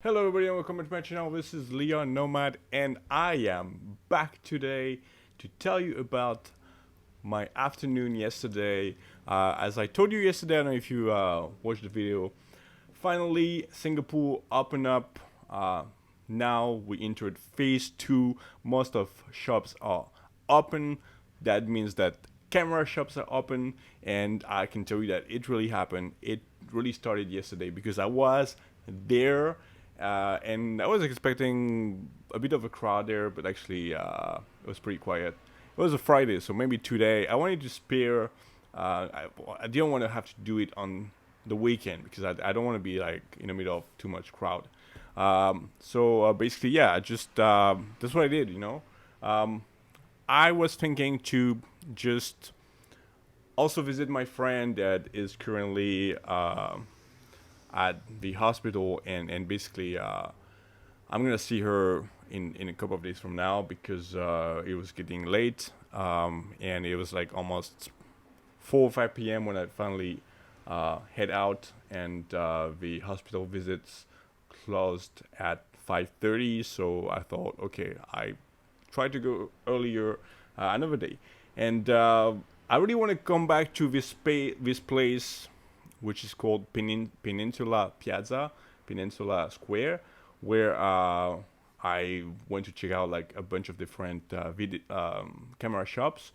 Hello everybody and welcome to my channel. This is Leon Nomad and I am back today to tell you about my afternoon yesterday. As I told you yesterday, I don't know if you watched the video, finally Singapore opened up. Now we entered phase 2. Most of shops are open. That means that camera shops are open, and I can tell you that it really happened. It really started yesterday because I was there. And I was expecting a bit of a crowd there, but actually it was pretty quiet. It was a Friday, so maybe today. I wanted to spare. I didn't want to have to do it on the weekend because I don't want to be like in the middle of too much crowd. So basically, yeah, I just that's what I did. I was thinking to just also visit my friend that is currently at the hospital, and basically I'm gonna see her in a couple of days from now because it was getting late, and it was like almost 4 or 5 p.m. when I finally head out, and the hospital visits closed at 5:30. So I thought, okay, I tried to go earlier another day, and I really want to come back to this place, which is called Peninsula Piazza, Peninsula Square, where I went to check out like a bunch of different camera shops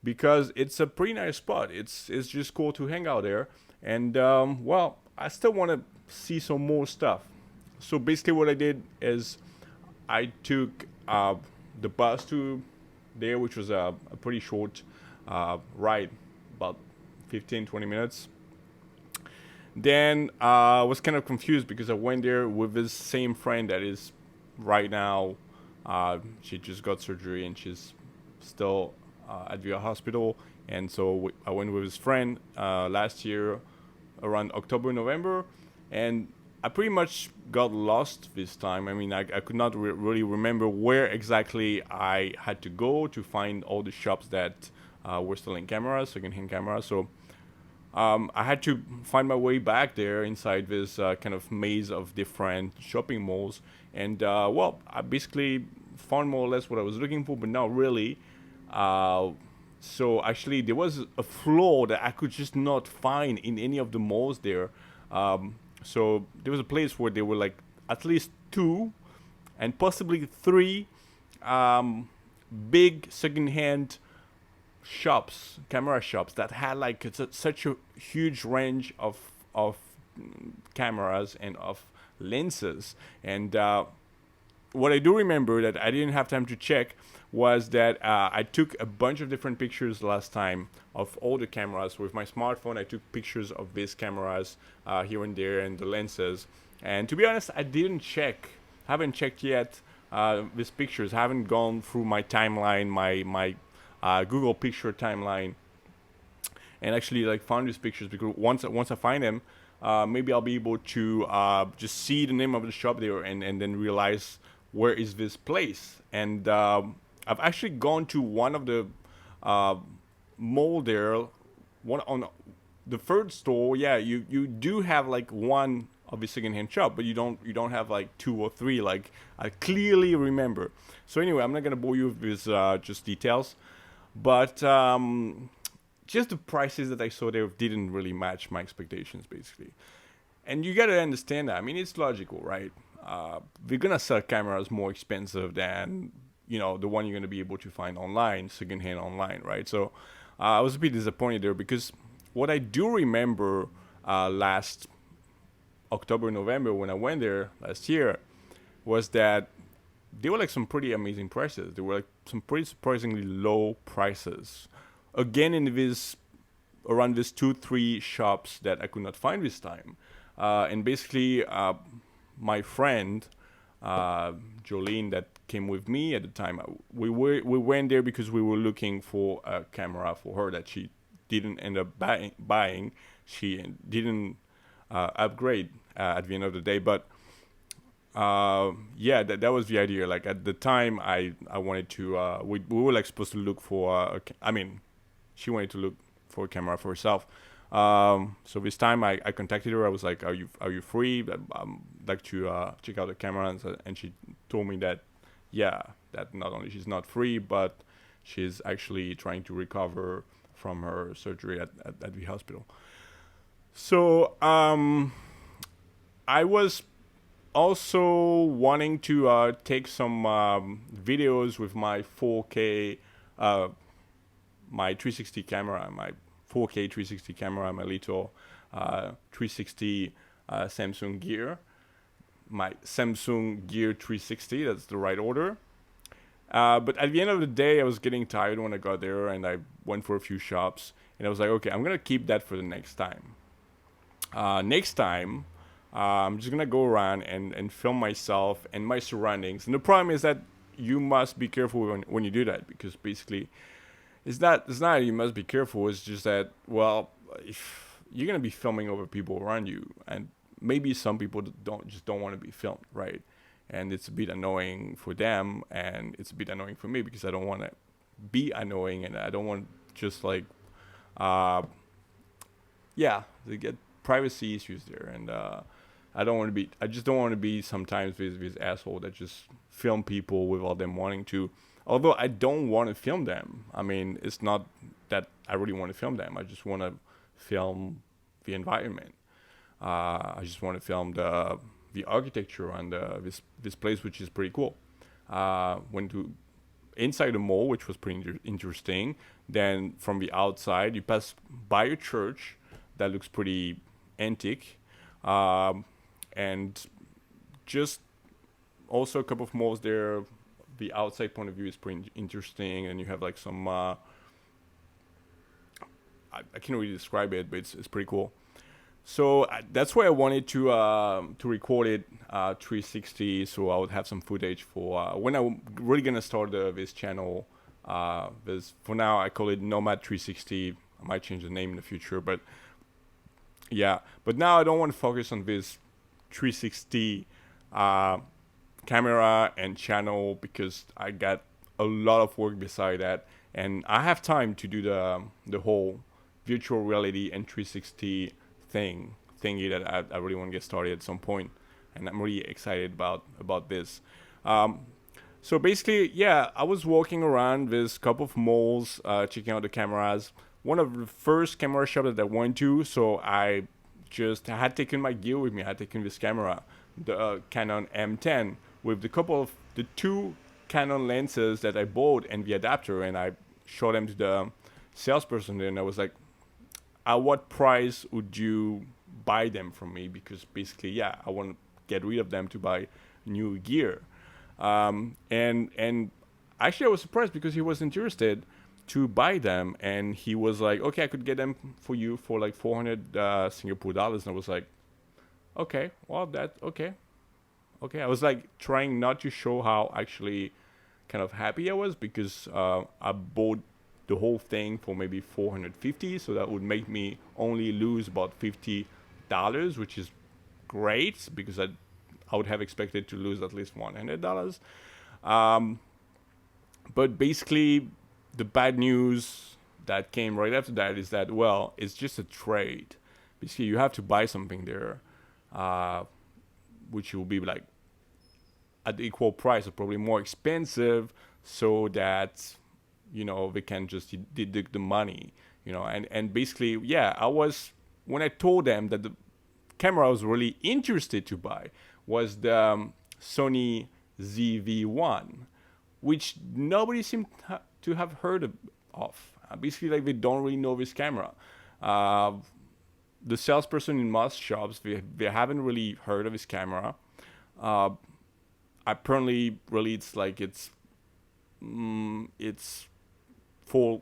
because it's a pretty nice spot. It's just cool to hang out there, and well, I still want to see some more stuff. So basically, what I did is I took the bus to there, which was a pretty short ride, about 15-20 minutes. Then I was kind of confused because I went there with this same friend that is right now. She just got surgery and she's still at the hospital. And so I went with his friend last year around October, November. And I pretty much got lost this time. I mean, I could not really remember where exactly I had to go to find all the shops that were selling cameras, secondhand cameras. So I had to find my way back there inside this kind of maze of different shopping malls, and well, I basically found more or less what I was looking for, but not really. So actually, there was a floor that I could just not find in any of the malls there. So there was a place where there were like at least two, and possibly three big secondhand shops, camera shops that had like such a huge range of cameras and of lenses. And what I do remember that I didn't have time to check was that I took a bunch of different pictures last time of all the cameras with my smartphone. I took pictures of these cameras here and there and the lenses. And to be honest, I didn't check. Haven't checked yet these pictures. Haven't gone through my timeline, my Google picture timeline, and actually like found these pictures, because once I find them, maybe I'll be able to just see the name of the shop there, and then realize where is this place. And I've actually gone to one of the mall there, one on the third store. Yeah, you do have like one of the secondhand shop, but you don't have like two or three, like I clearly remember. So anyway, I'm not gonna bore you with this just details. But just the prices that I saw there didn't really match my expectations, basically. And you gotta understand that. I mean, it's logical, right? They're gonna sell cameras more expensive than the one you're gonna be able to find online, secondhand online, right? So I was a bit disappointed there because what I do remember last October, November when I went there last year was that they were like some pretty amazing prices. They were like some pretty surprisingly low prices. Again, in this around these 2-3 shops that I could not find this time, and basically my friend Jolene that came with me at the time, we went there because we were looking for a camera for her that she didn't end up buying. She didn't upgrade at the end of the day, but yeah, that was the idea. Like at the time, I wanted to. We were like supposed to look for. I mean, she wanted to look for a camera for herself. So this time I contacted her. I was like, are you free? Like to check out the camera, and she told me that yeah, that not only she's not free, but she's actually trying to recover from her surgery at the hospital. So I was also wanting to take some videos with my 4K, my 360 camera, my 4K 360 camera, my little 360 Samsung Gear, my Samsung Gear 360. That's the right order. But at the end of the day, I was getting tired when I got there, and I went for a few shops, and I was like, okay, I'm gonna keep that for the next time. Next time, I'm just gonna go around and film myself and my surroundings. And the problem is that you must be careful when you do that, because basically, it's not you must be careful. It's just that, well, if you're gonna be filming over people around you, and maybe some people don't want to be filmed, right? And it's a bit annoying for them, and it's a bit annoying for me, because I don't want to be annoying, and I don't want just like, yeah, they get privacy issues there, and I just don't want to be sometimes with asshole that just film people without them wanting to. Although I don't want to film them. I mean, it's not that I really want to film them. I just want to film the environment. I just want to film the architecture and this place, which is pretty cool. Went to inside the mall, which was pretty interesting. Then from the outside, you pass by a church that looks pretty antique, and just also a couple of malls there. The outside point of view is pretty interesting, and you have like some. I can't really describe it, but it's pretty cool. So that's why I wanted to record it 360, so I would have some footage for when I'm really gonna start this channel. For now, I call it Nomad 360. I might change the name in the future, but yeah. But now I don't want to focus on this 360 camera and channel, because I got a lot of work beside that, and I have time to do the whole virtual reality and 360 thingy that I really want to get started at some point, and I'm really excited about this. So basically, yeah, I was walking around this couple of malls, checking out the cameras. One of the first camera shops that I went to, so I had taken my gear with me. I had taken this camera, the Canon M10, with the two Canon lenses that I bought and the adapter, and I showed them to the salesperson there, and I was like, at what price would you buy them from me? Because basically, yeah, I want to get rid of them to buy new gear. And actually, I was surprised, because he was interested to buy them, and he was like, okay, I could get them for you for like 400 Singapore dollars. And I was like, okay, well, okay. I was like trying not to show how actually kind of happy I was, because I bought the whole thing for maybe 450, so that would make me only lose about $50, which is great, because I would have expected to lose at least $100. But basically, the bad news that came right after that is that, well, it's just a trade. Basically, you have to buy something there, which will be like at the equal price, or probably more expensive, so that they can just deduct the money, and basically, yeah, when I told them that the camera I was really interested to buy was the Sony ZV1, which nobody seemed to have heard of. Basically, like, they don't really know this camera. The salesperson in most shops, they haven't really heard of this camera. Apparently, really, it's for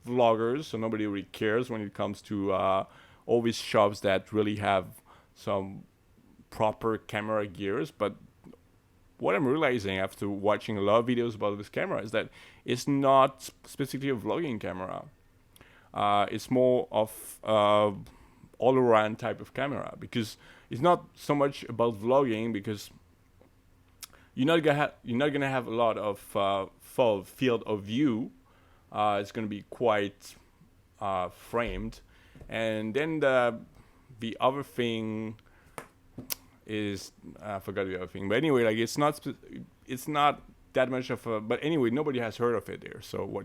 vloggers, so nobody really cares when it comes to all these shops that really have some proper camera gears. But what I'm realizing after watching a lot of videos about this camera is that it's not specifically a vlogging camera. It's more of all-around type of camera, because it's not so much about vlogging, because you're not gonna have a lot of field of view. It's going to be quite framed, And then the other thing is, I forgot the other thing, but anyway, like it's not that much of a, but anyway, nobody has heard of it there. So what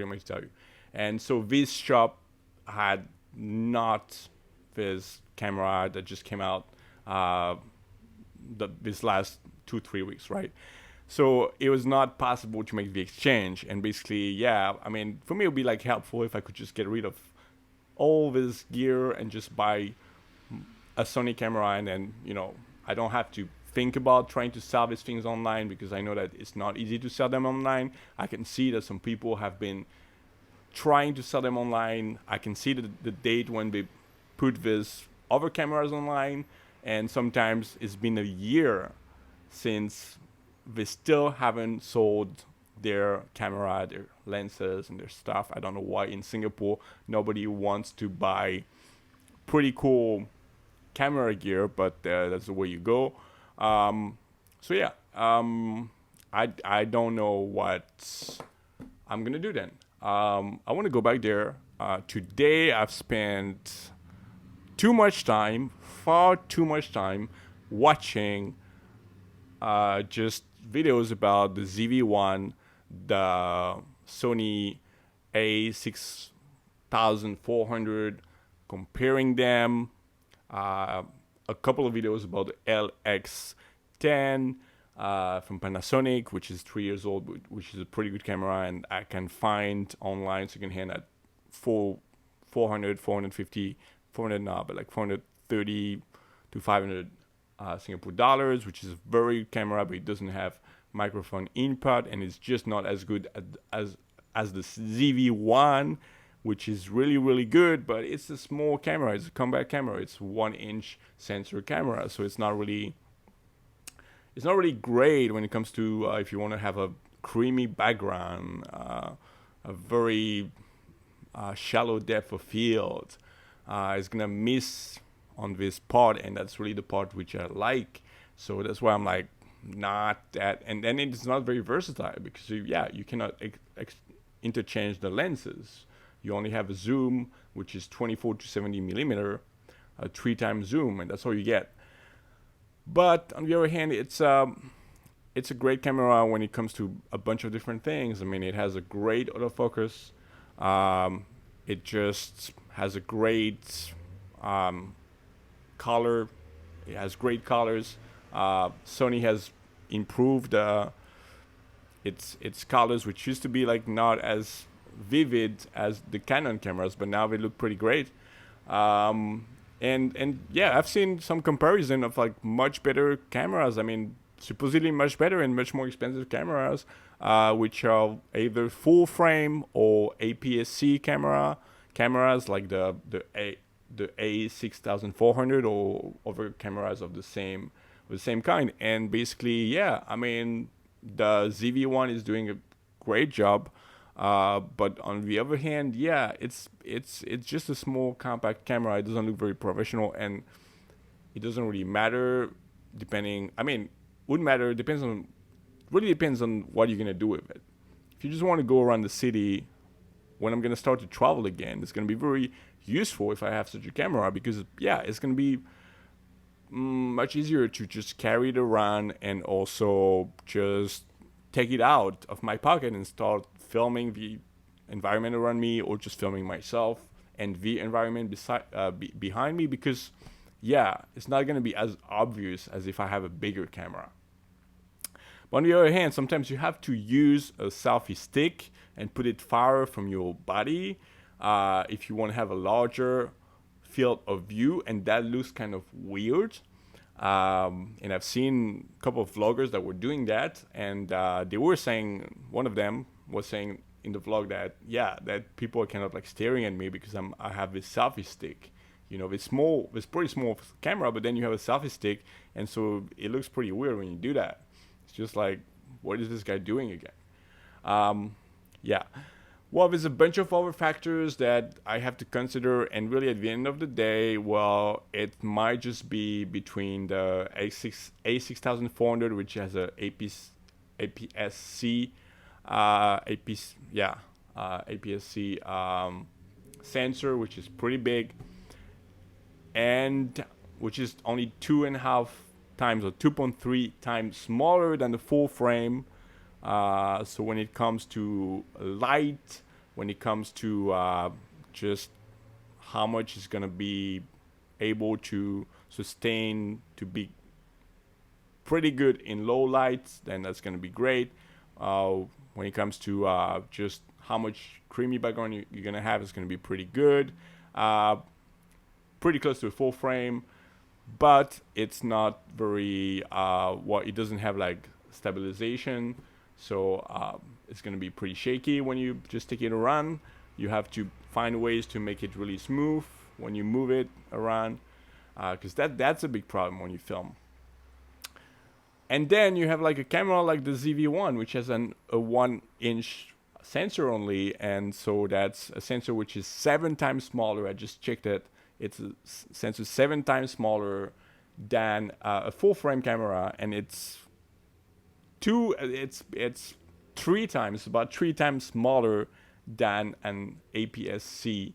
am I to tell you? And so this shop had not this camera that just came out this last 2-3 weeks, right? So it was not possible to make the exchange. And basically, yeah, I mean, for me, it would be like helpful if I could just get rid of all this gear and just buy a Sony camera, and then, you know, I don't have to think about trying to sell these things online, because I know that it's not easy to sell them online. I can see that some people have been trying to sell them online. I can see the date when they put these other cameras online, and sometimes it's been a year since they still haven't sold their camera, their lenses, and their stuff. I don't know why in Singapore nobody wants to buy pretty cool camera gear, but that's the way you go. So yeah, I don't know what I'm gonna do then. I want to go back there. Today I've spent far too much time watching just videos about the ZV1, the Sony A6400, comparing them. A couple of videos about the LX10 from Panasonic, which is 3 years old, which is a pretty good camera, and I can find online secondhand at 400, 450, 400 now, but like 430 to 500 Singapore dollars, which is a very good camera, but it doesn't have microphone input, and it's just not as good as the ZV1, which is really, really good, but it's a small camera. It's a compact camera. It's 1-inch sensor camera, so it's not really great when it comes to if you want to have a creamy background, a very shallow depth of field. It's gonna miss on this part, and that's really the part which I like. So that's why I'm like, not that. And then it's not very versatile, because you cannot interchange the lenses. You only have a zoom, which is 24 to 70 millimeter, a 3x zoom, and that's all you get. But on the other hand, it's a great camera when it comes to a bunch of different things. I mean, it has a great autofocus. It just has a great color. It has great colors. Sony has improved its colors, which used to be like not as vivid as the Canon cameras, but now they look pretty great. And yeah, I've seen some comparison of like much better cameras. I mean, supposedly much better and much more expensive cameras, which are either full frame or APS-C cameras like the A6400 or other cameras of the same kind. And basically, yeah, I mean, the ZV1 is doing a great job. But on the other hand, yeah, it's just a small compact camera. It doesn't look very professional, and it doesn't really matter. Wouldn't matter. Really depends on what you're gonna do with it. If you just want to go around the city, when I'm gonna start to travel again, it's gonna be very useful if I have such a camera, because yeah, it's gonna be much easier to just carry it around and also just take it out of my pocket and start filming the environment around me, or just filming myself and the environment behind me, because yeah, it's not going to be as obvious as if I have a bigger camera. But on the other hand, sometimes you have to use a selfie stick and put it far from your body if you want to have a larger field of view, and that looks kind of weird. And I've seen a couple of vloggers that were doing that, and they were saying, one of them was saying in the vlog that, yeah, that people are kind of like staring at me because I have this selfie stick. You know, this pretty small camera, but then you have a selfie stick, and so it looks pretty weird when you do that. It's just like, what is this guy doing again? Yeah. Well, there's a bunch of other factors that I have to consider, and really at the end of the day, well, it might just be between the A6400, which has a APS-C APS-C sensor, which is pretty big, and which is only 2.5 times or 2.3 times smaller than the full frame. So when it comes to light, when it comes to just how much it's gonna be able to sustain to be pretty good in low lights, then that's gonna be great. When it comes to just how much creamy background you're gonna have, it's gonna be pretty good. Pretty close to a full frame, but it's not very it doesn't have like stabilization, so it's gonna be pretty shaky when you just take it around. You have to find ways to make it really smooth when you move it around, because that's a big problem when you film. And then you have like a camera like the ZV1, which has a 1-inch sensor only, and so that's a sensor which is 7 times smaller. I just checked it. It's a sensor 7 times smaller than a full frame camera, and it's 3 times, about 3 times smaller than an APS-C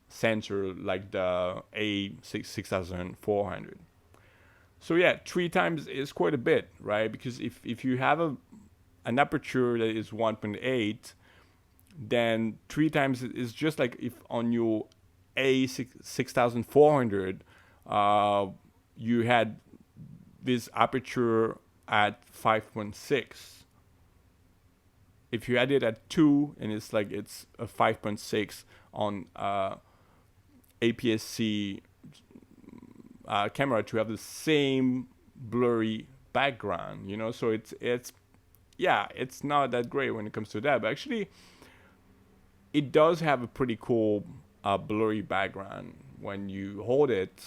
sensor like the A6400. So yeah, 3 times is quite a bit, right? Because if you have an aperture that is 1.8, then 3 times is just like if on your A6400 you had this aperture at 5.6. If you had it at 2, and it's a 5.6 on APS-C camera to have the same blurry background, you know. So it's not that great when it comes to that, but actually it does have a pretty cool blurry background when you hold it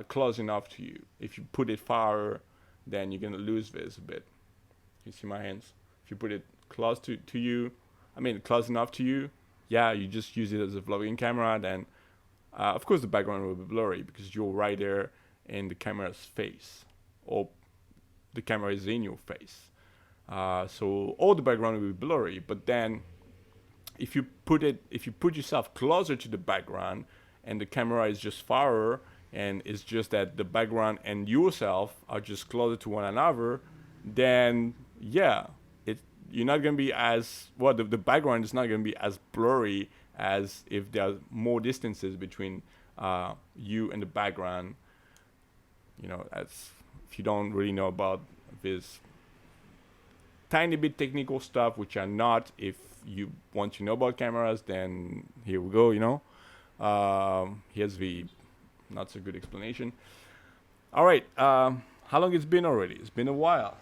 close enough to you. If you put it far, then you're gonna lose this a bit. You see my hands? If you put it close to you, close enough to you, yeah, you just use it as a vlogging camera, then of course the background will be blurry because you're right there in the camera's face, or the camera is in your face. So all the background will be blurry, but then if you put yourself closer to the background and the camera is just farther, and it's just that the background and yourself are just closer to one another, then yeah, you're not going to be as the background is not going to be as blurry as if there are more distances between you and the background. You know, as if you don't really know about this tiny bit technical stuff, which are not, if you want to know about cameras, then here we go, you know. Here's the not so good explanation. All right, how long it's been already? It's been a while.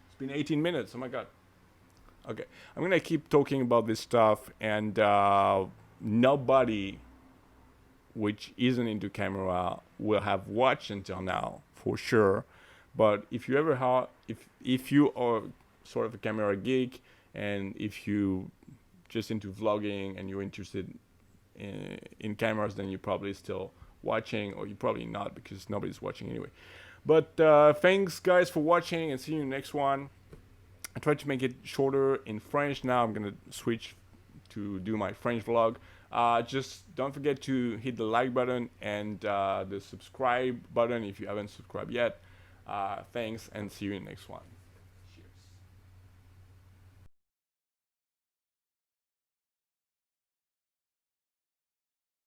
It's been 18 minutes. Oh my god. Okay, I'm gonna keep talking about this stuff, and nobody which isn't into camera will have watched until now for sure. But if you ever if you are sort of a camera geek, and if you just into vlogging and you're interested in cameras, then you're probably still watching, or you're probably not because nobody's watching anyway. But thanks guys for watching, and see you in the next one. I tried to make it shorter in French. Now I'm gonna switch to do my French vlog. Just don't forget to hit the like button and the subscribe button if you haven't subscribed yet. Thanks, and see you in the next one.